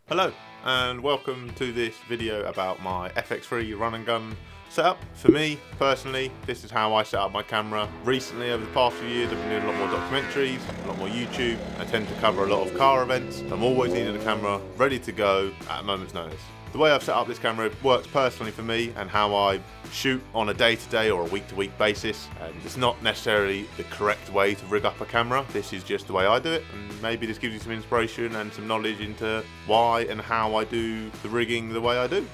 Hello and welcome to this video about my FX3 run and gun setup. For me personally, this is how I set up my camera. Recently, over the past few years, I've been doing a lot more documentaries, a lot more YouTube. I tend to cover a lot of car events. I'm always needing a camera ready to go at a moment's notice. The way I've set up this camera works personally for me and how I shoot on a day-to-day or a week-to-week basis. It's not necessarily the correct way to rig up a camera. This is just the way I do it, and maybe this gives you some inspiration and some knowledge into why and how I do the rigging the way I do.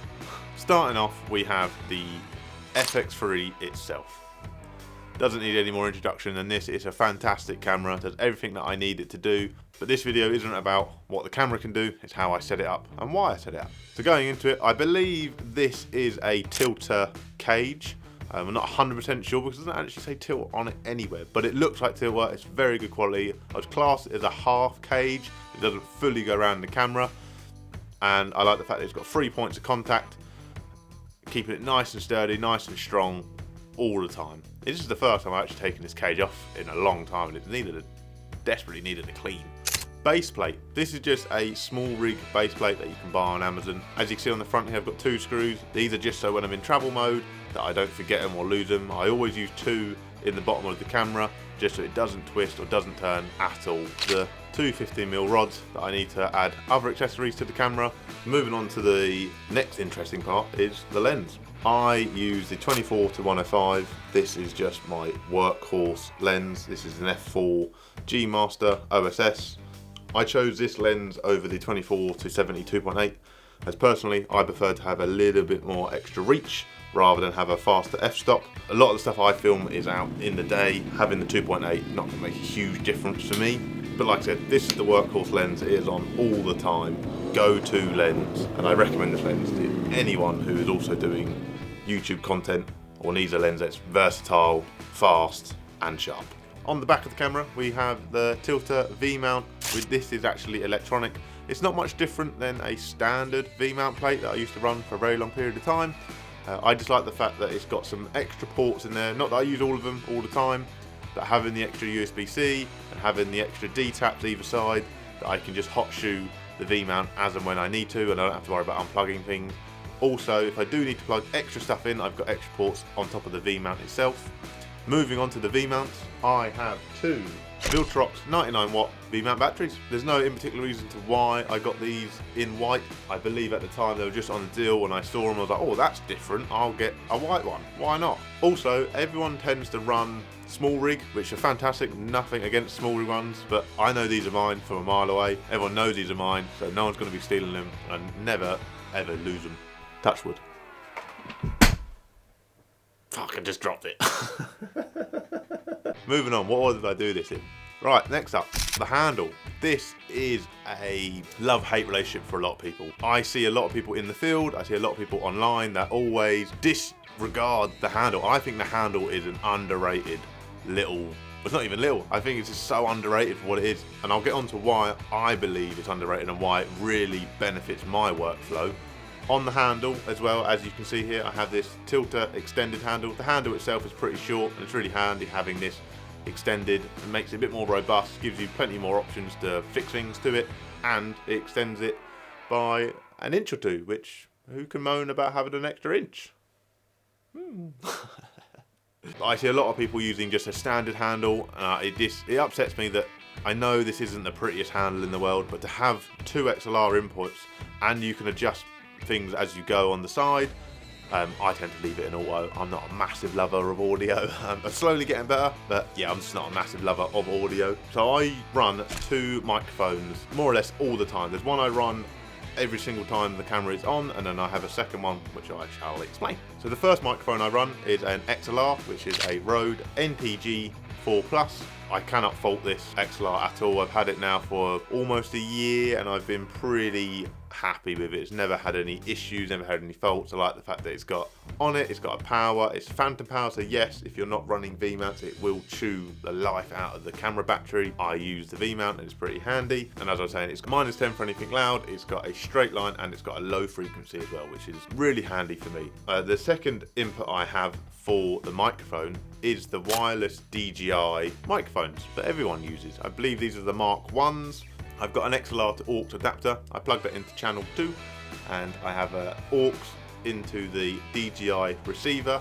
Starting off, we have the FX3 itself. Doesn't need any more introduction than this. It's a fantastic camera, does everything that I need it to do. But this video isn't about what the camera can do, it's how I set it up and why I set it up. So going into it, I believe this is a tilter cage. I'm not 100% sure because it doesn't actually say tilt on it anywhere, but it looks like tilt work. It's very good quality. I would class it as a half cage. It doesn't fully go around the camera. And I like the fact that it's got 3 points of contact, keeping it nice and sturdy, nice and strong all the time. This is the first time I've actually taken this cage off in a long time, and it desperately needed a clean. Base plate. This is just a small rig base plate that you can buy on Amazon. As you can see on the front here, I've got 2 screws. These are just so when I'm in travel mode that I don't forget them or lose them. I always use 2 in the bottom of the camera just so it doesn't twist or doesn't turn at all. The 2 15mm rods that I need to add other accessories to the camera. Moving on to the next interesting part is the lens. I use the 24-105. This is just my workhorse lens. This is an f4 G Master OSS. I chose this lens over the 24-70 2.8 as personally I prefer to have a little bit more extra reach rather than have a faster f-stop. A lot of the stuff I film is out in the day. Having the 2.8 not going to make a huge difference for me. But like I said, this is the workhorse lens. It is on all the time, go-to lens, and I recommend this lens to anyone who is also doing YouTube content or needs a lens that's versatile, fast and sharp. On the back of the camera we have the tilter V-mount. This is actually electronic. It's not much different than a standard V-mount plate that I used to run for a very long period of time. I just like the fact that it's got some extra ports in there. Not that I use all of them all the time, but having the extra USB-C and having the extra D-taps either side, that I can just hot shoe the V-mount as and when I need to, and I don't have to worry about unplugging things. Also, if I do need to plug extra stuff in, I've got extra ports on top of the V-mount itself. Moving on to the V-mounts, I have 2 Viltrox 99-watt V-mount batteries. There's no in particular reason to why I got these in white. I believe at the time they were just on a deal. When I saw them I was like, oh, that's different, I'll get a white one, why not? Also, everyone tends to run small rig, which are fantastic, nothing against small rig ones, but I know these are mine from a mile away. Everyone knows these are mine, so no one's going to be stealing them and never ever lose them. Touch wood. Fuck, I just dropped it. Moving on, what order did I do this in? Right, next up, the handle. This is a love-hate relationship for a lot of people. I see a lot of people in the field, I see a lot of people online that always disregard the handle. I think the handle is an underrated little, it's not even little, I think it's just so underrated for what it is. And I'll get on to why I believe it's underrated and why it really benefits my workflow. On the handle, as well, as you can see here, I have this tilter extended handle. The handle itself is pretty short and it's really handy having this extended. It makes it a bit more robust, gives you plenty more options to fix things to it, and it extends it by an inch or 2, which who can moan about having an extra inch? I see a lot of people using just a standard handle. It upsets me that I know this isn't the prettiest handle in the world, but to have 2 XLR inputs and you can adjust things as you go on the side. I tend to leave it in auto. I'm not a massive lover of audio. I'm slowly getting better, but yeah, I'm just not a massive lover of audio. So I run 2 microphones more or less all the time. There's one I run every single time the camera is on, and then I have a second one which I shall explain. So the first microphone I run is an XLR, which is a Rode NTG 4+. I cannot fault this XLR at all. I've had it now for almost a year and I've been pretty happy with it. It's never had any issues, never had any faults. I like the fact that it's got a power, it's phantom power, so yes, if you're not running V-mounts it will chew the life out of the camera battery. I use the V-mount and it's pretty handy, and as I was saying, it's -10 for anything loud, it's got a straight line and it's got a low frequency as well, which is really handy for me. The second input I have for the microphone is the wireless DJI microphones that everyone uses. I believe these are the Mark 1s. I've got an XLR to aux adapter. I plug that into channel 2, and I have a aux into the DJI receiver.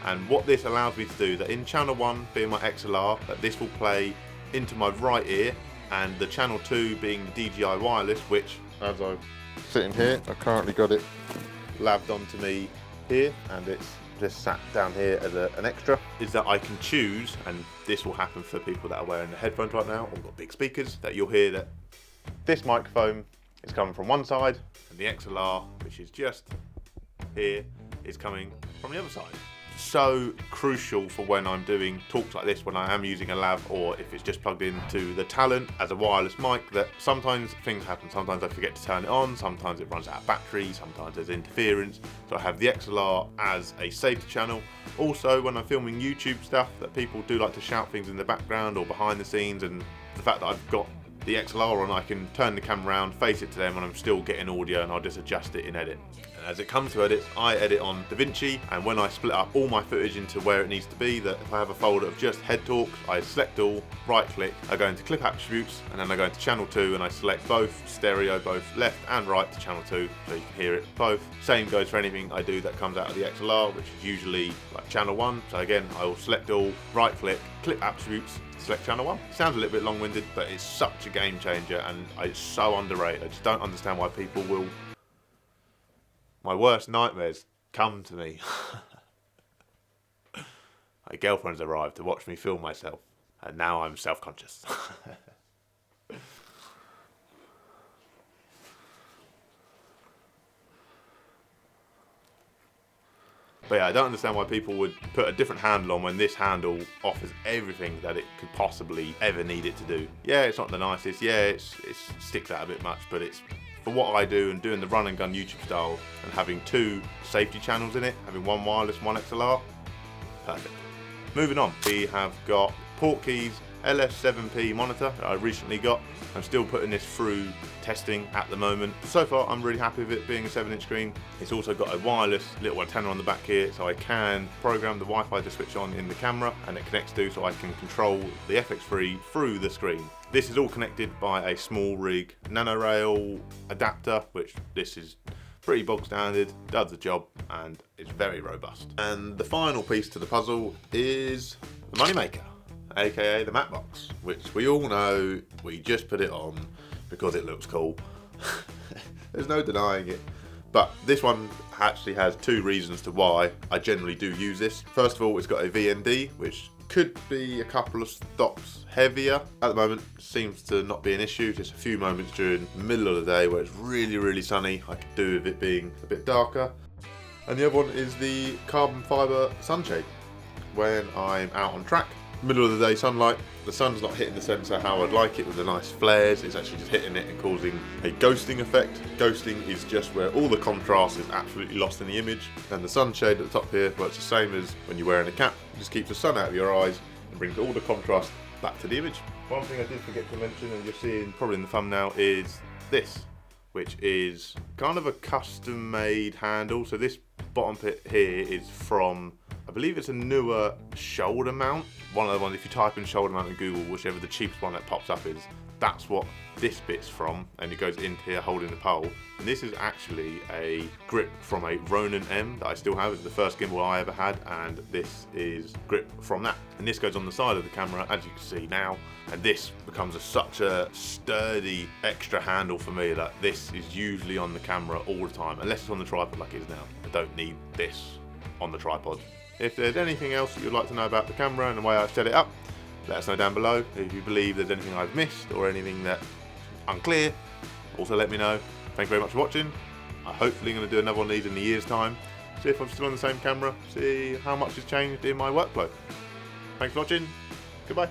And what this allows me to do, that in channel 1 being my XLR, that this will play into my right ear, and the channel 2 being the DJI wireless, which as I'm sitting here, I currently got it laved onto me here, and it's just sat down here as an extra, is that I can choose, and this will happen for people that are wearing the headphones right now or got big speakers, that you'll hear that this microphone is coming from one side and the XLR, which is just here, is coming from the other side. So crucial for when I'm doing talks like this, when I am using a lav, or if it's just plugged into the Talent as a wireless mic, that sometimes things happen. Sometimes I forget to turn it on, sometimes it runs out of battery, sometimes there's interference. So I have the XLR as a safety channel. Also, when I'm filming YouTube stuff, that people do like to shout things in the background or behind the scenes, and the fact that I've got the XLR on, I can turn the camera around, face it to them, and I'm still getting audio, and I'll just adjust it in edit. And as it comes to edits, I edit on DaVinci, and when I split up all my footage into where it needs to be, that if I have a folder of just head talks, I select all, right click, I go into clip attributes, and then I go into channel 2 and I select both stereo, both left and right to channel 2, so you can hear it both. Same goes for anything I do that comes out of the XLR, which is usually like channel 1. So again, I will select all, right click, clip attributes, select channel 1. It sounds a little bit long-winded, but it's such a game changer, and it's so underrated. I just don't understand why people will. My worst nightmares come to me. My girlfriend's arrived to watch me film myself, and now I'm self-conscious. But yeah, I don't understand why people would put a different handle on when this handle offers everything that it could possibly ever need it to do. Yeah, it's not the nicest. Yeah, it sticks out a bit much, but it's for what I do, and doing the run and gun YouTube style and having 2 safety channels in it, having one wireless, one XLR, perfect. Moving on, we have got Portkeys LS7P monitor that I recently got. I'm still putting this through testing at the moment. So far, I'm really happy with it being a 7-inch screen. It's also got a wireless little antenna on the back here, so I can program the Wi-Fi to switch on in the camera, and it connects to, so I can control the FX3 through the screen. This is all connected by a small rig NanoRail adapter, which this is pretty bog standard, does the job, and is very robust. And the final piece to the puzzle is the moneymaker, aka the matte box, which we all know we just put it on because it looks cool. There's no denying it. But this one actually has 2 reasons to why I generally do use this. First of all, it's got a VND, which could be a couple of stops heavier. At the moment, seems to not be an issue. Just a few moments during the middle of the day where it's really, really sunny, I could do with it being a bit darker. And the other one is the carbon fibre sunshade. When I'm out on track, middle of the day sunlight, the sun's not hitting the sensor how I'd like it with the nice flares, it's actually just hitting it and causing a ghosting effect. Ghosting is just where all the contrast is absolutely lost in the image, and the sunshade at the top here works the same as when you're wearing a cap. It just keeps the sun out of your eyes and brings all the contrast back to the image. One thing I did forget to mention, and you're seeing probably in the thumbnail, is this, which is kind of a custom made handle. So this bottom bit here is from, I believe it's a newer shoulder mount. One of the ones, if you type in shoulder mount in Google, whichever the cheapest one that pops up is, that's what this bit's from, and it goes into here holding the pole. And this is actually a grip from a Ronin M that I still have. It's the first gimbal I ever had, and this is grip from that. And this goes on the side of the camera, as you can see now, and this becomes such a sturdy extra handle for me that this is usually on the camera all the time, unless it's on the tripod like it is now. I don't need this on the tripod. If there's anything else that you'd like to know about the camera and the way I've set it up, let us know down below. If you believe there's anything I've missed or anything that's unclear, also let me know. Thank you very much for watching. I'm hopefully going to do another one of these in a year's time. See if I'm still on the same camera, see how much has changed in my workflow. Thanks for watching. Goodbye.